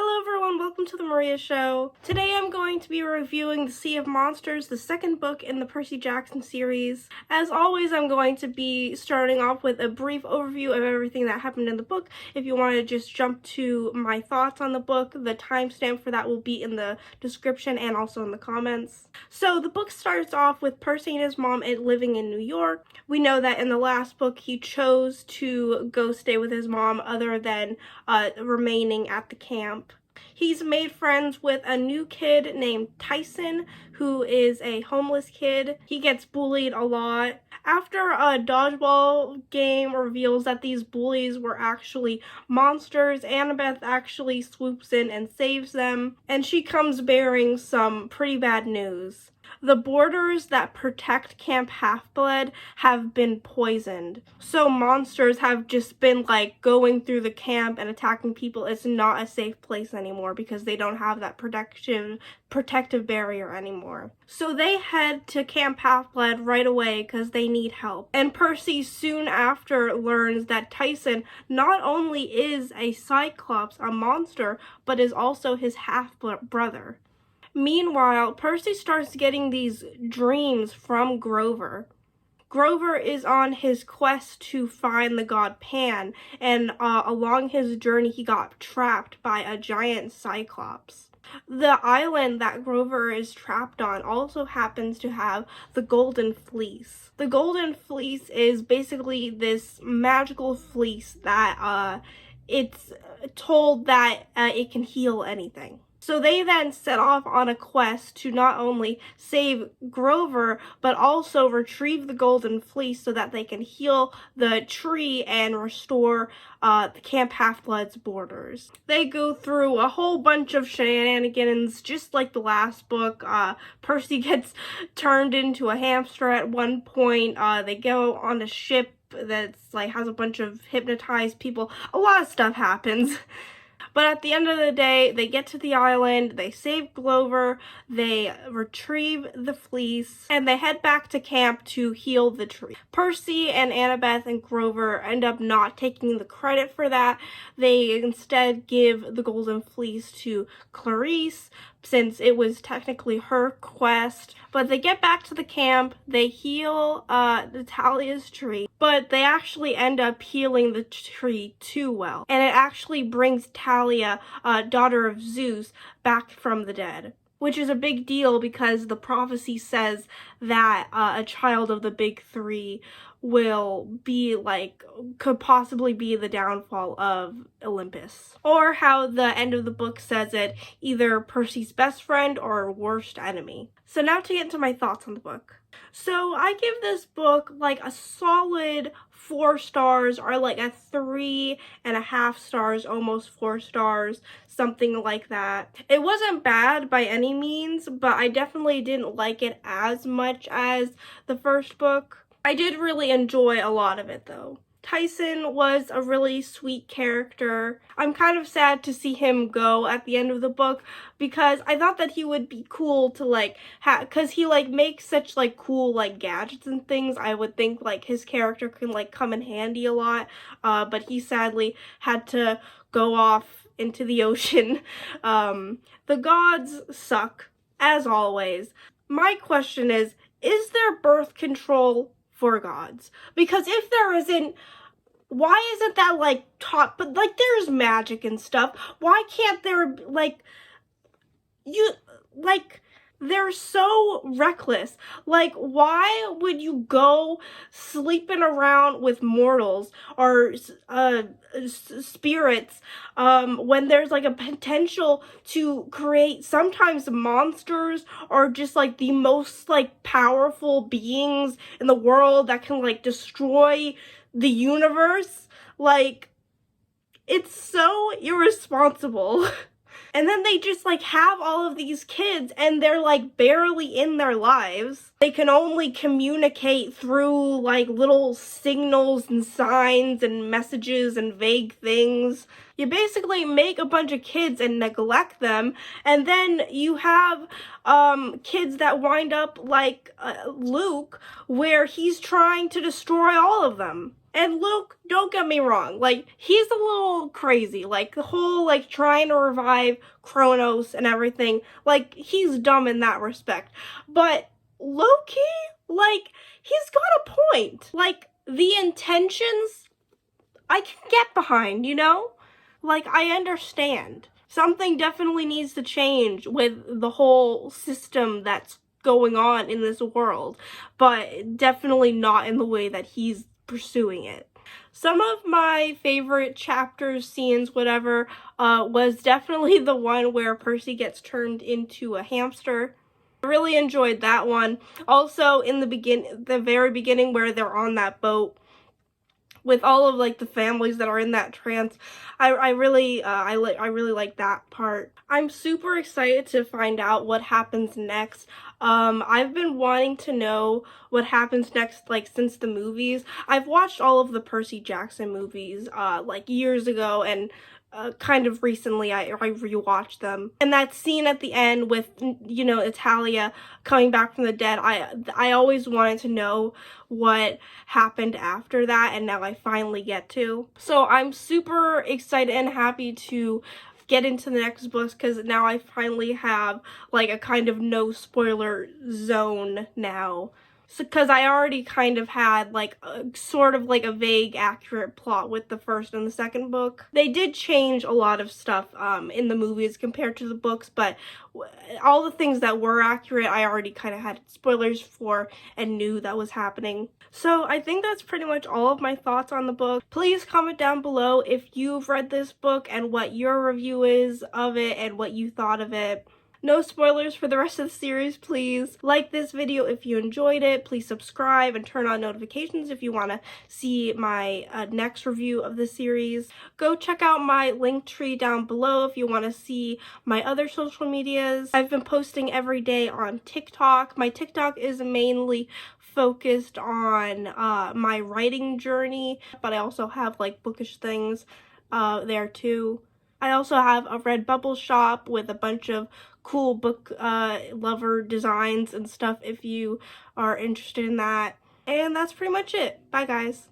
Hello everyone, welcome to the Maria Show. Today I'm going to be reviewing The Sea of Monsters, the second book in the Percy Jackson series. As always, I'm going to be starting off with a brief overview of everything that happened in the book. If you want to just jump to my thoughts on the book, the timestamp for that will be in the description and also in the comments. So the book starts off with Percy and his mom living in New York. We know that in the last book he chose to go stay with his mom other than remaining at the camp. He's made friends with a new kid named Tyson, who is a homeless kid. He gets bullied a lot. After a dodgeball game reveals that these bullies were actually monsters, Annabeth actually swoops in and saves them, and she comes bearing some pretty bad news. The borders that protect Camp Half-Blood have been poisoned. So monsters have just been going through the camp and attacking people. It's not a safe place anymore because they don't have that protective barrier anymore. So they head to Camp Half-Blood right away because they need help. And Percy soon after learns that Tyson not only is a Cyclops, a monster, but is also his half-brother. Meanwhile, Percy starts getting these dreams from Grover. Grover is on his quest to find the god Pan, and along his journey he got trapped by a giant Cyclops. The island that Grover is trapped on also happens to have the Golden Fleece. The Golden Fleece is basically this magical fleece that it's told that it can heal anything. So they then set off on a quest to not only save Grover, but also retrieve the Golden Fleece so that they can heal the tree and restore the Camp Half-Blood's borders. They go through a whole bunch of shenanigans, just like the last book. Percy gets turned into a hamster at one point. They go on a ship that's has a bunch of hypnotized people. A lot of stuff happens. But at the end of the day, they get to the island, they save Grover, they retrieve the fleece, and they head back to camp to heal the tree. Percy and Annabeth and Grover end up not taking the credit for that. They instead give the Golden Fleece to Clarice, since it was technically her quest. But they get back to the camp, they heal Talia's tree, but they actually end up healing the tree too well. And it actually brings Talia, daughter of Zeus, back from the dead. Which is a big deal because the prophecy says that a child of the big three will be could possibly be the downfall of Olympus. Or how the end of the book says it, either Percy's best friend or worst enemy. So now to get into my thoughts on the book. So I give this book a solid 4 stars, or a 3.5 stars, almost 4 stars, something like that. It wasn't bad by any means, but I definitely didn't like it as much as the first book. I did really enjoy a lot of it though. Tyson was a really sweet character. I'm kind of sad to see him go at the end of the book because I thought that he would be cool to cause he makes such cool gadgets and things. I would think his character can come in handy a lot, but he sadly had to go off into the ocean. The gods suck, as always. My question is there birth control for gods? Because if there isn't, why isn't that taught? But there's magic and stuff. Why can't there they're so reckless. Why would you go sleeping around with mortals or spirits when there's a potential to create sometimes monsters or just the most powerful beings in the world that can destroy the universe? It's so irresponsible. And then they just have all of these kids and they're barely in their lives. They can only communicate through little signals and signs and messages and vague things. You basically make a bunch of kids and neglect them, and then you have kids that wind up like Luke, where he's trying to destroy all of them. And Luke, don't get me wrong, like, he's a little crazy. Like, the whole, like, trying to revive Kronos and everything, like, he's dumb in that respect. But Loki, like, he's got a point. Like, the intentions, I can get behind, you know? Like, I understand. Something definitely needs to change with the whole system that's going on in this world, but definitely not in the way that he's pursuing it. Some of my favorite chapters, scenes, whatever, was definitely the one where Percy gets turned into a hamster. I really enjoyed that one. Also, in the very beginning, where they're on that boat with all of like the families that are in that trance, I really like that part. I'm super excited to find out what happens next. I've been wanting to know what happens next, like, since the movies. I've watched all of the Percy Jackson movies like years ago, and kind of recently I rewatched them. And that scene at the end with, you know, Italia coming back from the dead, I always wanted to know what happened after that, and now I finally get to. So I'm super excited and happy to get into the next books, because now I finally have like a kind of no spoiler zone now. So, because I already kind of had like sort of like a vague accurate plot with the first and the second book. They did change a lot of stuff in the movies compared to the books, but all the things that were accurate I already kind of had spoilers for and knew that was happening. So I think that's pretty much all of my thoughts on the book. Please comment down below if you've read this book and what your review is of it and what you thought of it. No spoilers for the rest of the series, please. Like this video if you enjoyed it. Please subscribe and turn on notifications if you want to see my next review of the series. Go check out my link tree down below if you want to see my other social medias. I've been posting every day on TikTok. My TikTok is mainly focused on my writing journey, but I also have like bookish things there too. I also have a Redbubble shop with a bunch of cool book lover designs and stuff if you are interested in that. And that's pretty much it. Bye, guys.